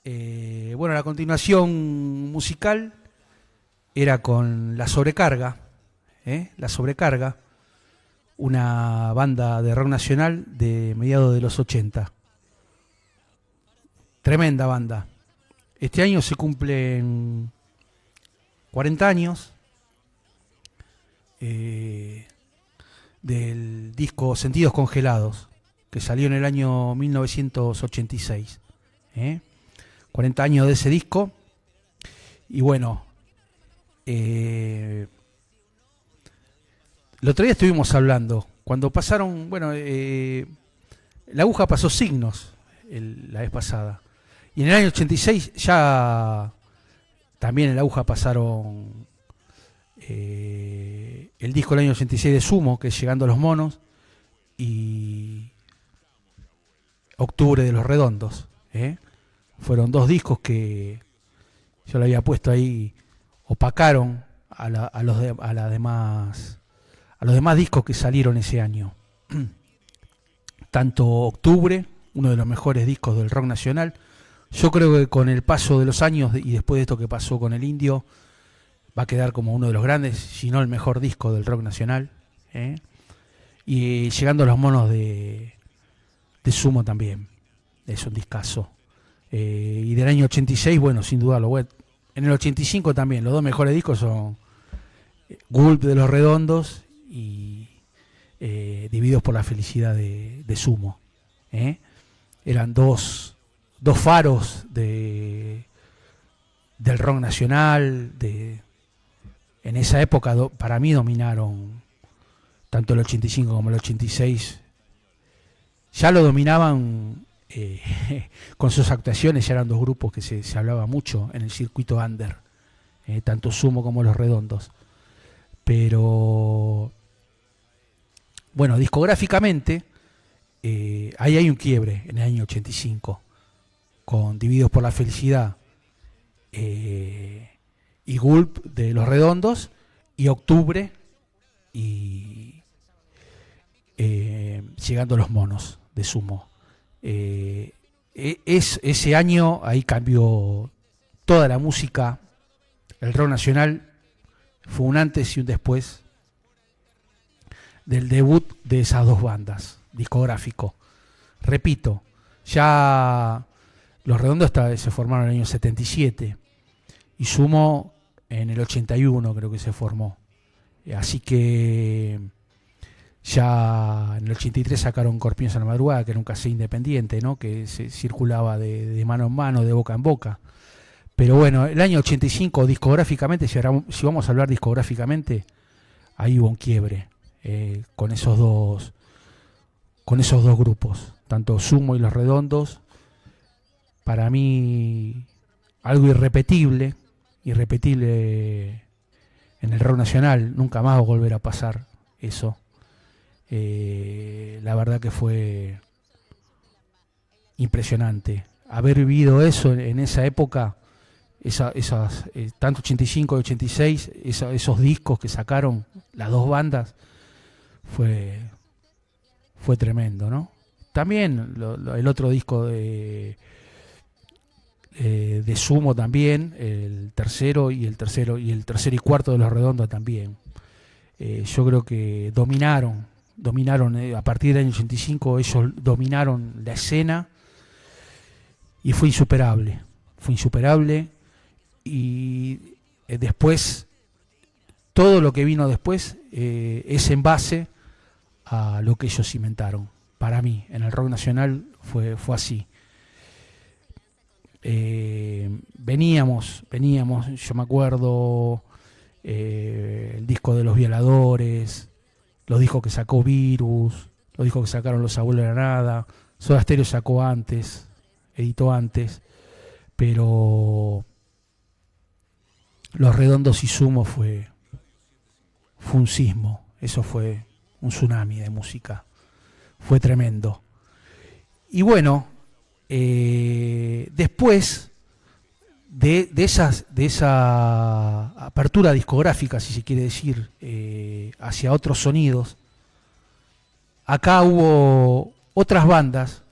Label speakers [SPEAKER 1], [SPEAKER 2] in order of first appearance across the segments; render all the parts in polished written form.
[SPEAKER 1] Bueno, la continuación musical era con La Sobrecarga, La Sobrecarga, una banda de rock nacional de mediados de los 80. Tremenda banda. Este año se cumplen 40 años del disco Sentidos Congelados, que salió en el año 1986. 40 años de ese disco. Y bueno, el otro día estuvimos hablando, cuando pasaron, bueno, la aguja pasó signos la vez pasada. Y en el año 86 ya también en la aguja pasaron el disco del año 86 de Sumo, que es Llegando a los Monos, y Octubre de los Redondos. Fueron dos discos que yo le había puesto ahí, opacaron a los demás discos que salieron ese año. Tanto Octubre, uno de los mejores discos del rock nacional, yo creo que con el paso de los años y después de esto que pasó con el Indio, va a quedar como uno de los grandes, si no el mejor disco del rock nacional. Y Llegando a los Monos de Sumo también, es un discazo. Y del año 86, bueno, sin dudarlo. Bueno, en el 85 también, los dos mejores discos son Gulp de los Redondos y Divididos por la Felicidad de Sumo. Eran dos faros del rock nacional. En esa época, para mí, dominaron tanto el 85 como el 86. Ya lo dominaban con sus actuaciones. Ya eran dos grupos que se hablaba mucho en el circuito under, tanto Sumo como Los Redondos. Pero bueno, discográficamente ahí hay un quiebre en el año 85 con Divididos por la Felicidad y Gulp de Los Redondos, y Octubre y Llegando a los Monos de Sumo. Ese año ahí cambió toda la música. El rock nacional fue un antes y un después del debut de esas dos bandas, discográfico. Repito, ya Los Redondos se formaron en el año 77 y Sumo en el 81 creo que se formó. Así que ya en el 83 sacaron Corpiños a la Madrugada, que era un cassette independiente, ¿no? Que se circulaba de mano en mano, de boca en boca. Pero bueno, el año 85 discográficamente, si vamos a hablar discográficamente, ahí hubo un quiebre con esos dos grupos, tanto Sumo y Los Redondos. Para mí algo irrepetible en el rock nacional. Nunca más va a volver a pasar eso. La verdad que fue impresionante haber vivido eso en esa época, tanto 85 y 86, esos discos que sacaron las dos bandas, fue tremendo, ¿no? También el otro disco de Sumo también, el tercero y el cuarto de Los Redondos también. Yo creo que dominaron a partir del año 85, ellos dominaron la escena y fue insuperable. Y después, todo lo que vino después es en base a lo que ellos inventaron. Para mí, en el rock nacional fue así. Veníamos, yo me acuerdo, el disco de Los Violadores, los discos que sacó Virus, los discos que sacaron Los Abuelos de la Nada. Soda Stereo sacó antes, editó antes, pero Los Redondos y Sumo fue un sismo. Eso fue un tsunami de música, fue tremendo. Y bueno, después de esa apertura discográfica, si se quiere decir, hacia otros sonidos, acá hubo otras bandas,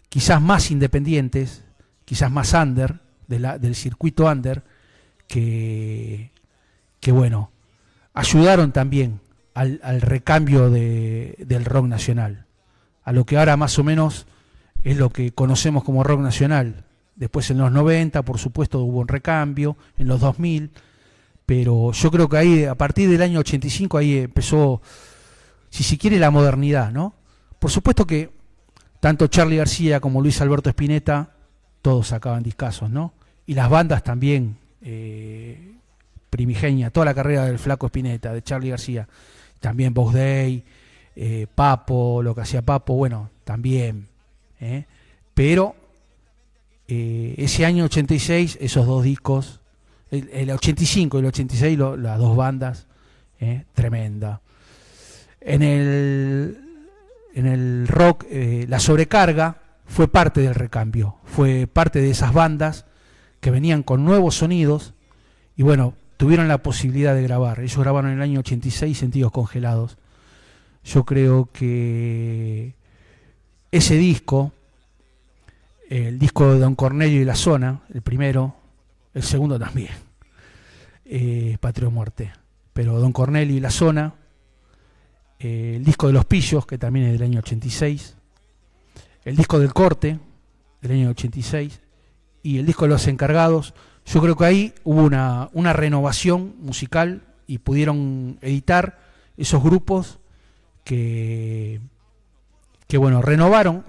[SPEAKER 1] quizás más independientes, quizás más under, del circuito under, que bueno, ayudaron también al recambio del rock nacional, a lo que ahora más o menos es lo que conocemos como rock nacional. Después en los 90, por supuesto, hubo un recambio, en los 2000, pero yo creo que ahí, a partir del año 85, ahí empezó, si se quiere, la modernidad, ¿no? Por supuesto que tanto Charly García como Luis Alberto Spinetta, todos sacaban discazos, ¿no? Y las bandas también, primigenia, toda la carrera del Flaco Spinetta, de Charly García, también Box Day, Papo, lo que hacía Papo, bueno, también, pero ese año 86, esos dos discos, el 85 y el 86, las dos bandas, tremenda. En el rock, La Sobrecarga fue parte del recambio, fue parte de esas bandas que venían con nuevos sonidos y bueno, tuvieron la posibilidad de grabar. Ellos grabaron en el año 86 Sentidos Congelados. Yo creo que ese disco, el disco de Don Cornelio y la Zona, el primero, el segundo también, Patria o Muerte, pero Don Cornelio y la Zona, el disco de Los Pillos, que también es del año 86, el disco del Corte, del año 86, y el disco de Los Encargados. Yo creo que ahí hubo una renovación musical y pudieron editar esos grupos que bueno, renovaron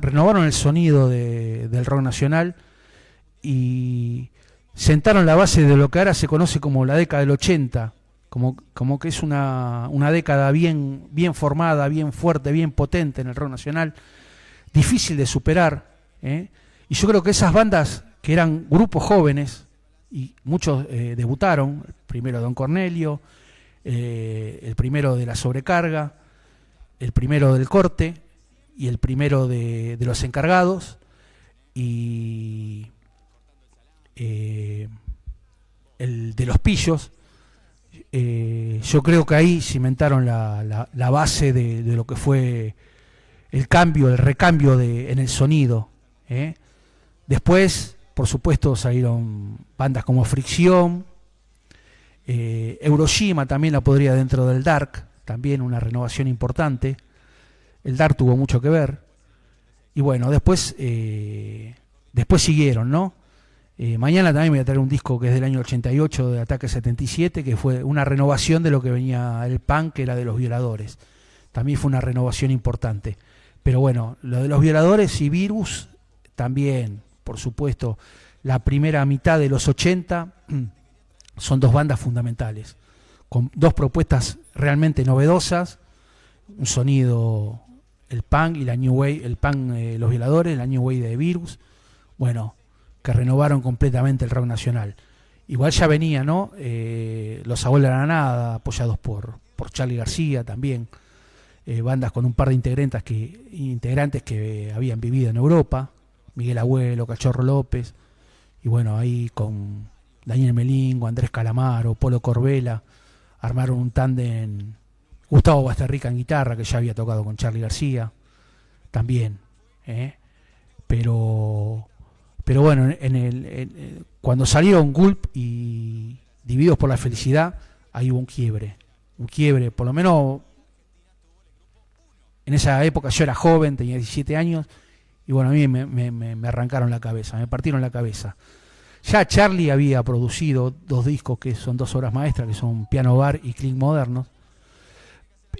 [SPEAKER 1] el sonido del rock nacional y sentaron la base de lo que ahora se conoce como la década del 80, como que es una década bien formada, bien fuerte, bien potente en el rock nacional, difícil de superar, y yo creo que esas bandas que eran grupos jóvenes, y muchos debutaron, el primero Don Cornelio, el primero de La Sobrecarga, el primero del Corte y el primero de Los Encargados, y el de Los Pillos. Yo creo que ahí cimentaron la base de lo que fue el recambio en el sonido. Después, por supuesto, salieron bandas como Fricción, Euroshima también la podría dentro del Dark, también una renovación importante. El Dark tuvo mucho que ver. Y bueno, después siguieron, ¿no? Mañana también voy a traer un disco que es del año 88 de Ataque 77, que fue una renovación de lo que venía el punk, que era de Los Violadores. También fue una renovación importante. Pero bueno, lo de Los Violadores y Virus también, por supuesto, la primera mitad de los 80 son dos bandas fundamentales, con dos propuestas realmente novedosas, un sonido, el punk y la New Wave, el punk Los Violadores, la New Wave de Virus, bueno, que renovaron completamente el rock nacional. Igual ya venía, ¿no? Los Abuelos de la Nada, apoyados por Charly García también, bandas con un par de integrantes que habían vivido en Europa, Miguel Abuelo, Cachorro López, y bueno, ahí con Daniel Melingo, Andrés Calamaro, Polo Corbella, armaron un tándem. Gustavo Basterrica en guitarra, que ya había tocado con Charly García, también, pero bueno, cuando salieron Gulp y Divididos por la Felicidad, ahí hubo un quiebre, por lo menos en esa época yo era joven, tenía 17 años, y bueno, a mí me arrancaron la cabeza, me partieron la cabeza. Ya Charly había producido dos discos que son dos obras maestras, que son Piano Bar y Clean Modernos,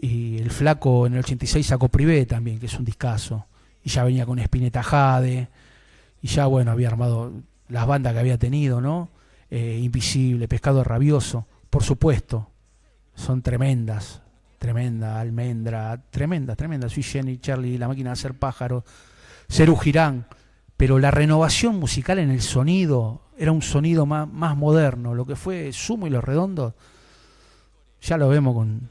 [SPEAKER 1] y el Flaco en el 86 sacó Privé también, que es un discazo, y ya venía con Spinetta Jade, y ya bueno, había armado las bandas que había tenido, ¿no? Invisible, Pescado Rabioso, por supuesto, son tremendas, Almendra, tremenda, Sui Generis, Charly, La Máquina de Hacer Pájaros, Serú Girán, pero la renovación musical en el sonido era un sonido más moderno. Lo que fue Sumo y Los Redondos, ya lo vemos con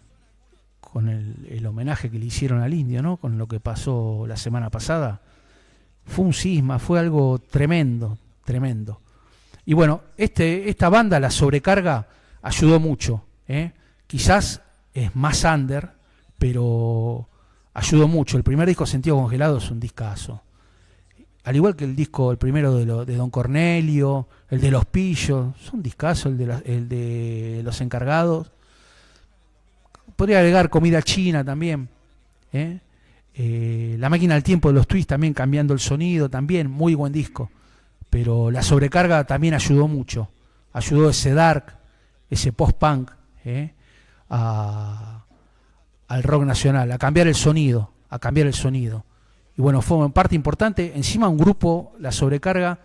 [SPEAKER 1] el homenaje que le hicieron al Indio, ¿no? Con lo que pasó la semana pasada. Fue un cisma, fue algo tremendo. Y bueno, esta banda, La Sobrecarga, ayudó mucho, quizás es más under, pero ayudó mucho. El primer disco, Sentido Congelado, es un discazo. al igual que el disco, el primero de Don Cornelio, el de Los Pillos, son discazos, el de Los Encargados. Podría agregar Comida China también, ¿eh? La Máquina del Tiempo de los Twists también, cambiando el sonido, también muy buen disco. Pero la sobrecarga también ayudó mucho. Ayudó ese dark, ese post-punk, al rock nacional, a cambiar el sonido, Y bueno, fue en parte importante. Encima un grupo, la sobrecarga,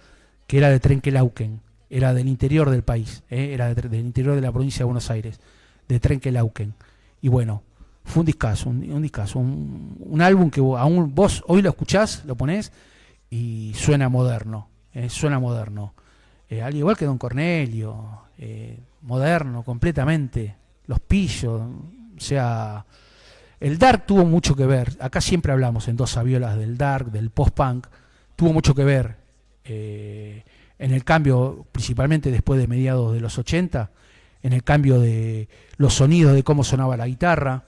[SPEAKER 1] que era de Trenquelauquen, era del interior del país, era del interior de la provincia de Buenos Aires, de Trenquelauquen. Y bueno, fue un discazo, un álbum que aún vos hoy lo escuchás, lo ponés y suena moderno, suena moderno. Al igual que Don Cornelio, moderno completamente, Los Pillos, o sea, el dark tuvo mucho que ver. Acá siempre hablamos en Dos Saviolas del dark, del post-punk, tuvo mucho que ver en el cambio, principalmente después de mediados de los 80, en el cambio de los sonidos, de cómo sonaba la guitarra.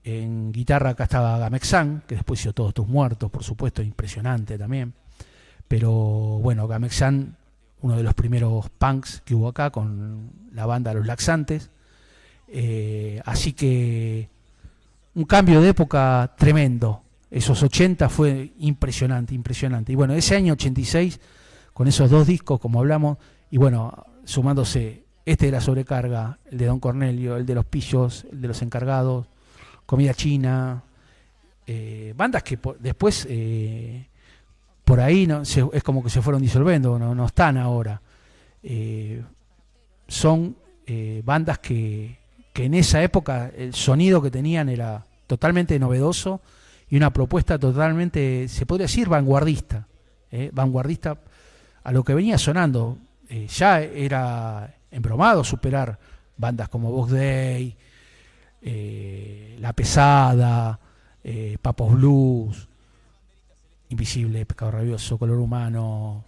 [SPEAKER 1] En guitarra acá estaba Gamexán, que después hizo Todos Tus Muertos, por supuesto, impresionante también. Pero bueno, Gamexán, uno de los primeros punks que hubo acá con la banda Los Laxantes. Así que un cambio de época tremendo. Esos 80 fue impresionante. Y bueno, ese año 86, con esos dos discos, como hablamos, y bueno, sumándose este de la sobrecarga, el de Don Cornelio, el de Los Pillos, el de Los Encargados, Comida China, bandas que después por ahí es como que se fueron disolviendo, no están ahora. Son bandas que en esa época el sonido que tenían era totalmente novedoso y una propuesta totalmente, se podría decir, vanguardista. Vanguardista a lo que venía sonando. Ya era embromado superar bandas como Vox Day, La Pesada, Papos Blues, Invisible, Pecado Rabioso, Color Humano,